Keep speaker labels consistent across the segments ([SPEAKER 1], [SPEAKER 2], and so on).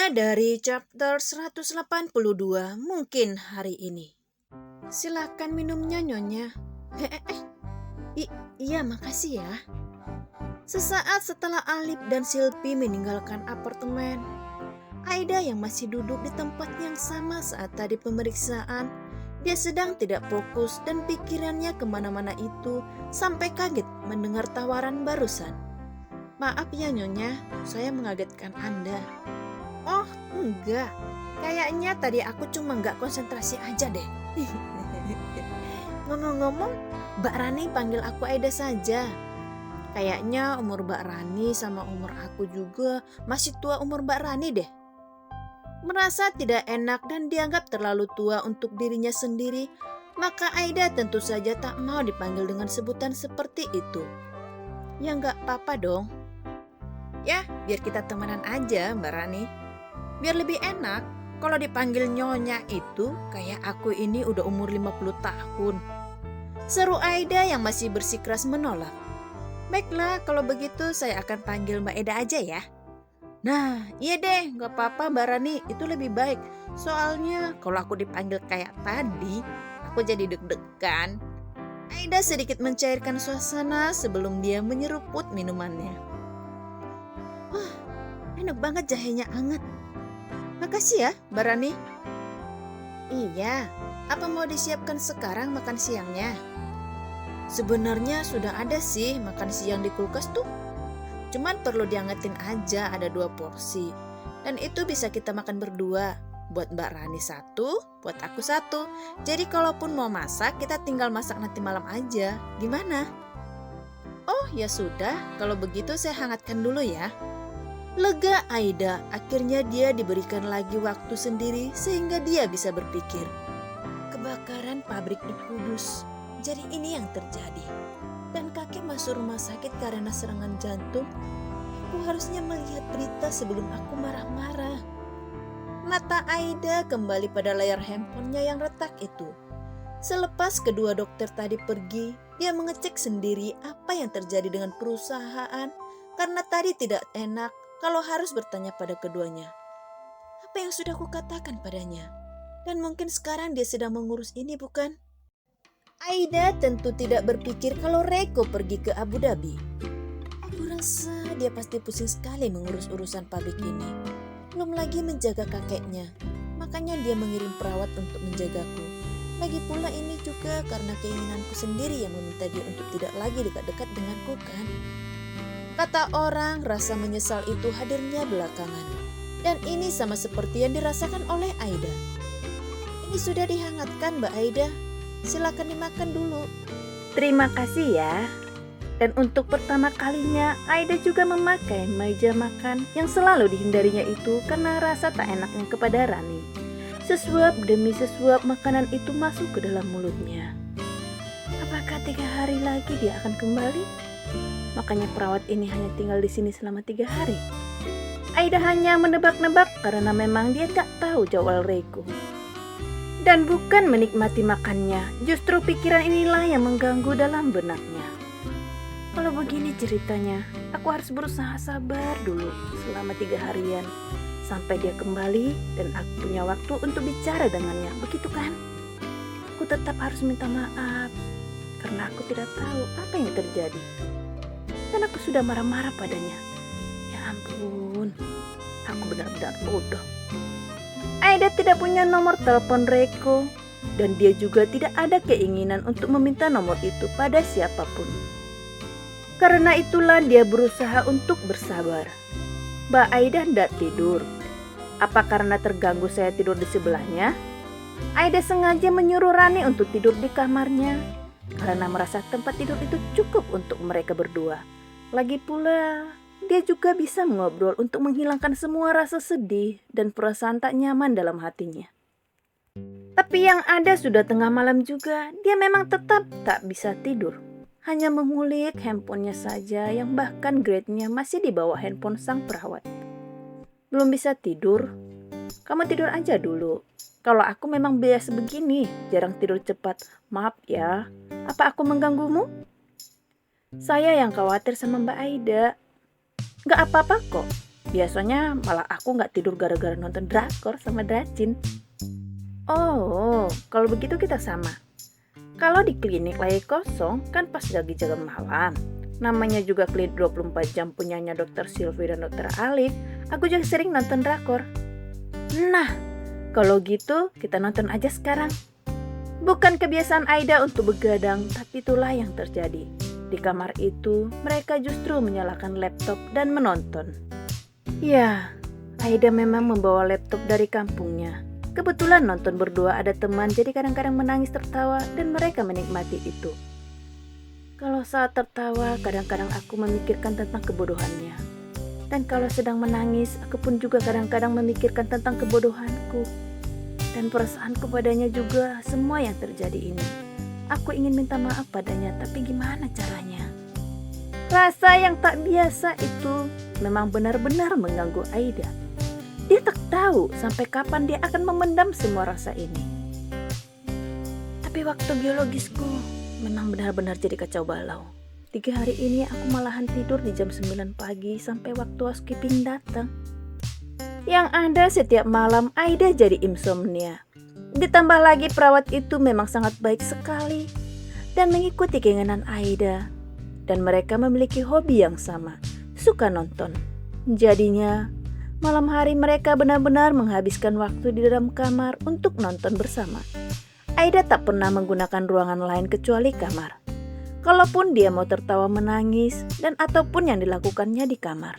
[SPEAKER 1] Selanjutnya dari chapter 182 mungkin hari ini. Silakan minumnya nyonya. Iya makasih ya. Sesaat setelah Alip dan Silpi meninggalkan apartemen, Aida yang masih duduk di tempat yang sama saat tadi pemeriksaan, dia sedang tidak fokus dan pikirannya kemana-mana itu sampai kaget mendengar tawaran barusan. Maaf ya nyonya, saya mengagetkan Anda. Oh enggak, kayaknya tadi aku cuma nggak konsentrasi aja deh. Ngomong-ngomong, Mbak Rani panggil aku Aida saja. Kayaknya umur Mbak Rani sama umur aku juga masih tua umur Mbak Rani deh. Merasa tidak enak dan dianggap terlalu tua untuk dirinya sendiri, maka Aida tentu saja tak mau dipanggil dengan sebutan seperti itu. Ya nggak apa-apa dong. Ya, biar kita temenan aja Mbak Rani. Biar lebih enak, kalau dipanggil nyonya itu kayak aku ini udah umur 50 tahun. Seru Aida yang masih bersikeras menolak. Baiklah, kalau begitu saya akan panggil Mbak Eda aja ya. Nah, iya deh, gak apa-apa Mbak Rani, itu lebih baik. Soalnya kalau aku dipanggil kayak tadi, aku jadi deg-degan. Aida sedikit mencairkan suasana sebelum dia menyeruput minumannya. Wah, enak banget jahenya anget. Makasih ya Mbak Rani. Iya, apa mau disiapkan sekarang makan siangnya? Sebenarnya sudah ada sih makan siang di kulkas tuh. Cuman perlu diangetin aja, ada 2 porsi. Dan itu bisa kita makan berdua. Buat Mbak Rani 1, buat aku 1. Jadi kalaupun mau masak, kita tinggal masak nanti malam aja. Gimana? Oh ya sudah, kalau begitu saya hangatkan dulu ya. Lega Aida, akhirnya dia diberikan lagi waktu sendiri sehingga dia bisa berpikir. Kebakaran pabrik di Kudus, jadi ini yang terjadi. Dan kakek masuk rumah sakit karena serangan jantung. Aku harusnya melihat berita sebelum aku marah-marah. Mata Aida kembali pada layar handphonenya yang retak itu. Selepas kedua dokter tadi pergi, dia mengecek sendiri apa yang terjadi dengan perusahaan karena tadi tidak enak kalau harus bertanya pada keduanya. Apa yang sudah kukatakan padanya? Dan mungkin sekarang dia sedang mengurus ini bukan? Aida tentu tidak berpikir kalau Reiko pergi ke Abu Dhabi. Aku rasa dia pasti pusing sekali mengurus urusan pabrik ini. Belum lagi menjaga kakeknya. Makanya dia mengirim perawat untuk menjagaku. Lagi pula ini juga karena keinginanku sendiri yang meminta dia untuk tidak lagi dekat-dekat denganku kan. Kata orang, rasa menyesal itu hadirnya belakangan. Dan ini sama seperti yang dirasakan oleh Aida. Ini sudah dihangatkan Mbak Aida. Silakan dimakan dulu.
[SPEAKER 2] Terima kasih ya. Dan untuk pertama kalinya, Aida juga memakai meja makan yang selalu dihindarinya itu karena rasa tak enaknya kepada Rani. Sesuap demi sesuap makanan itu masuk ke dalam mulutnya. Apakah 3 hari lagi dia akan kembali? Makanya perawat ini hanya tinggal di sini selama 3 hari. Aida hanya menebak-nebak karena memang dia tak tahu jadwal Reiko. Dan bukan menikmati makannya, justru pikiran inilah yang mengganggu dalam benaknya. Kalau begini ceritanya, aku harus berusaha sabar dulu selama 3 harian. Sampai dia kembali dan aku punya waktu untuk bicara dengannya, begitu kan? Aku tetap harus minta maaf, karena aku tidak tahu apa yang terjadi. Dan aku sudah marah-marah padanya. Ya ampun, aku benar-benar bodoh. Aida tidak punya nomor telepon Reiko dan dia juga tidak ada keinginan untuk meminta nomor itu pada siapapun. Karena itulah dia berusaha untuk bersabar. Mbak Aida hendak tidur. Apa karena terganggu saya tidur di sebelahnya? Aida sengaja menyuruh Rani untuk tidur di kamarnya karena merasa tempat tidur itu cukup untuk mereka berdua. Lagi pula, dia juga bisa mengobrol untuk menghilangkan semua rasa sedih dan perasaan tak nyaman dalam hatinya. Tapi yang ada sudah tengah malam juga, dia memang tetap tak bisa tidur. Hanya mengulik handphonenya saja yang bahkan grade-nya masih di bawah handphone sang perawat. Belum bisa tidur? Kamu tidur aja dulu. Kalau aku memang biasa begini, jarang tidur cepat. Maaf ya, apa aku mengganggumu? Saya yang khawatir sama Mbak Aida. Gak apa-apa kok, Biasanya malah aku nggak tidur gara-gara nonton drakor sama Dracin. Oh, kalau begitu kita sama. Kalau di klinik lagi kosong kan pas lagi jaga malam. Namanya juga klinik 24 jam punyanya Dokter Sylvie dan Dokter Alif. Aku juga sering nonton drakor. Nah, kalau gitu kita nonton aja sekarang. Bukan kebiasaan Aida untuk begadang, tapi itulah yang terjadi. Di kamar itu, mereka justru menyalakan laptop dan menonton. Ya, Aida memang membawa laptop dari kampungnya. Kebetulan nonton berdua ada teman, jadi kadang-kadang menangis tertawa dan mereka menikmati itu. Kalau saat tertawa, kadang-kadang aku memikirkan tentang kebodohannya. Dan kalau sedang menangis, aku pun juga kadang-kadang memikirkan tentang kebodohanku. Dan perasaanku padanya juga semua yang terjadi ini. Aku ingin minta maaf padanya, tapi gimana caranya? Rasa yang tak biasa itu memang benar-benar mengganggu Aida. Dia tak tahu sampai kapan dia akan memendam semua rasa ini. Tapi waktu biologisku memang benar-benar jadi kacau balau. 3 hari ini aku malahan tidur di jam 9 pagi sampai waktu housekeeping datang. Yang ada setiap malam Aida jadi insomnia. Ditambah lagi perawat itu memang sangat baik sekali dan mengikuti keinginan Aida. Dan mereka memiliki hobi yang sama, suka nonton. Jadinya malam hari mereka benar-benar menghabiskan waktu di dalam kamar untuk nonton bersama. Aida tak pernah menggunakan ruangan lain kecuali kamar. Kalaupun dia mau tertawa menangis dan ataupun yang dilakukannya di kamar.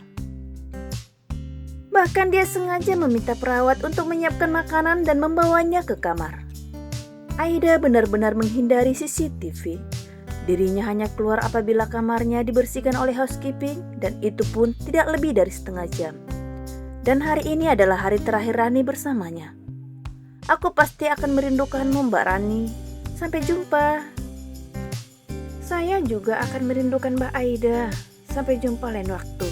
[SPEAKER 2] Bahkan dia sengaja meminta perawat untuk menyiapkan makanan dan membawanya ke kamar. Aida benar-benar menghindari CCTV. Dirinya hanya keluar apabila kamarnya dibersihkan oleh housekeeping dan itu pun tidak lebih dari setengah jam. Dan hari ini adalah hari terakhir Rani bersamanya. Aku pasti akan merindukanmu, Mbak Rani. Sampai jumpa. Saya juga akan merindukan Mbak Aida. Sampai jumpa lain waktu.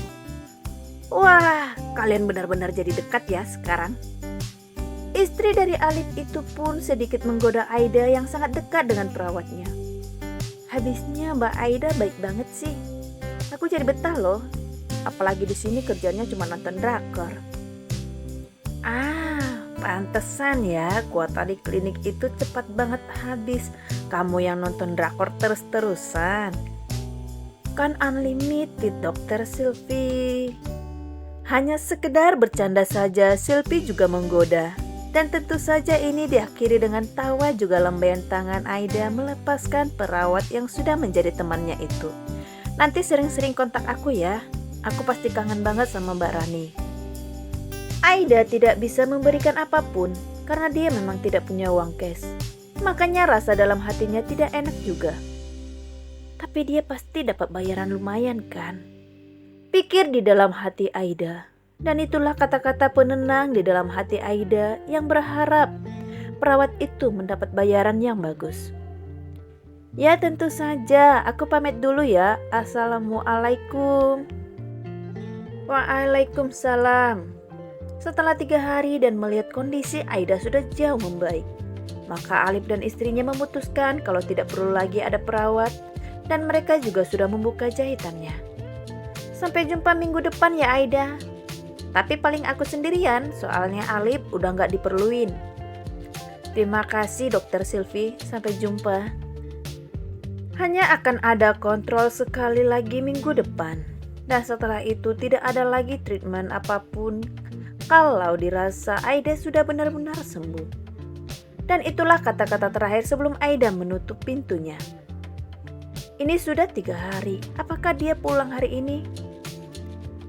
[SPEAKER 2] Wah, kalian benar-benar jadi dekat ya sekarang. Istri dari Alif itu pun sedikit menggoda Aida yang sangat dekat dengan perawatnya. Habisnya Mbak Aida baik banget sih. Aku jadi betah loh. Apalagi di sini kerjanya cuma nonton drakor. Pantesan ya kuota di klinik itu cepat banget habis. Kamu yang nonton drakor terus-terusan. Kan unlimited Dokter Sylvie. Hanya sekedar bercanda saja, Sylvie juga menggoda. Dan tentu saja ini diakhiri dengan tawa juga lambaian tangan Aida melepaskan perawat yang sudah menjadi temannya itu. Nanti sering-sering kontak aku ya. Aku pasti kangen banget sama Mbak Rani. Aida tidak bisa memberikan apapun karena dia memang tidak punya uang cash. Makanya rasa dalam hatinya tidak enak juga. Tapi dia pasti dapat bayaran lumayan kan? Pikir di dalam hati Aida. Dan itulah kata-kata penenang di dalam hati Aida yang berharap perawat itu mendapat bayaran yang bagus. Ya tentu saja, aku pamit dulu ya. Assalamualaikum. Waalaikumsalam. Setelah 3 hari dan melihat kondisi Aida sudah jauh membaik, maka Alif dan istrinya memutuskan kalau tidak perlu lagi ada perawat dan mereka juga sudah membuka jahitannya. Sampai jumpa minggu depan ya Aida. Tapi paling aku sendirian, soalnya Alif udah gak diperluin. Terima kasih Dokter Sylvie, sampai jumpa. Hanya akan ada kontrol sekali lagi minggu depan. Dan setelah itu tidak ada lagi treatment apapun kalau dirasa Aida sudah benar-benar sembuh. Dan itulah kata-kata terakhir sebelum Aida menutup pintunya. Ini sudah 3 hari, apakah dia pulang hari ini?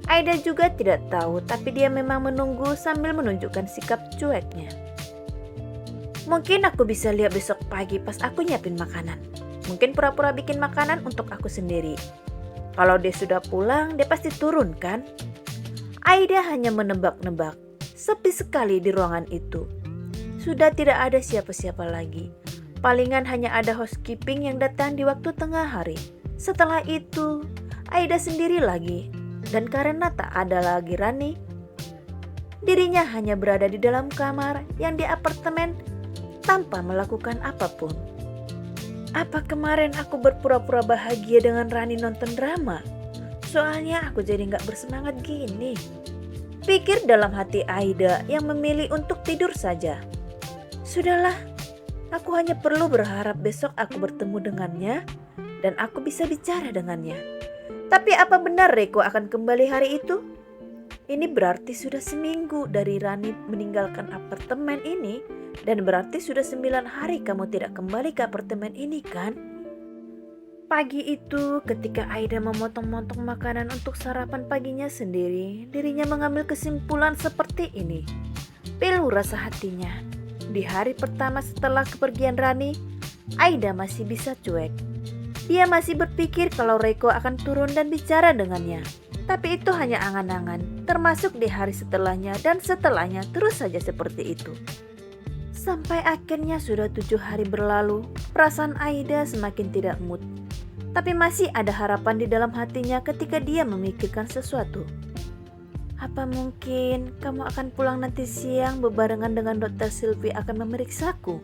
[SPEAKER 2] Aida juga tidak tahu, tapi dia memang menunggu sambil menunjukkan sikap cueknya. Mungkin aku bisa lihat besok pagi pas aku nyiapin makanan. Mungkin pura-pura bikin makanan untuk aku sendiri. Kalau dia sudah pulang, dia pasti turun kan? Aida hanya menebak-nebak. Sepi sekali di ruangan itu. Sudah tidak ada siapa-siapa lagi. Palingan hanya ada housekeeping yang datang di waktu tengah hari. Setelah itu, Aida sendiri lagi. Dan karena tak ada lagi Rani, dirinya hanya berada di dalam kamar yang di apartemen tanpa melakukan apapun. Apa kemarin aku berpura-pura bahagia dengan Rani nonton drama? Soalnya aku jadi gak bersemangat gini. Pikir dalam hati Aida yang memilih untuk tidur saja. Sudahlah, aku hanya perlu berharap besok aku bertemu dengannya dan aku bisa bicara dengannya. Tapi apa benar Reiko akan kembali hari itu? Ini berarti sudah seminggu dari Rani meninggalkan apartemen ini dan berarti sudah 9 hari kamu tidak kembali ke apartemen ini kan? Pagi itu ketika Aida memotong-motong makanan untuk sarapan paginya sendiri, dirinya mengambil kesimpulan seperti ini. Pilu rasa hatinya. Di hari pertama setelah kepergian Rani, Aida masih bisa cuek. Dia masih berpikir kalau Reiko akan turun dan bicara dengannya. Tapi itu hanya angan-angan, termasuk di hari setelahnya dan setelahnya terus saja seperti itu. Sampai akhirnya sudah 7 hari berlalu, perasaan Aida semakin tidak mood. Tapi masih ada harapan di dalam hatinya ketika dia memikirkan sesuatu. Apa mungkin kamu akan pulang nanti siang bebarengan dengan Dokter Sylvie akan memeriksaku?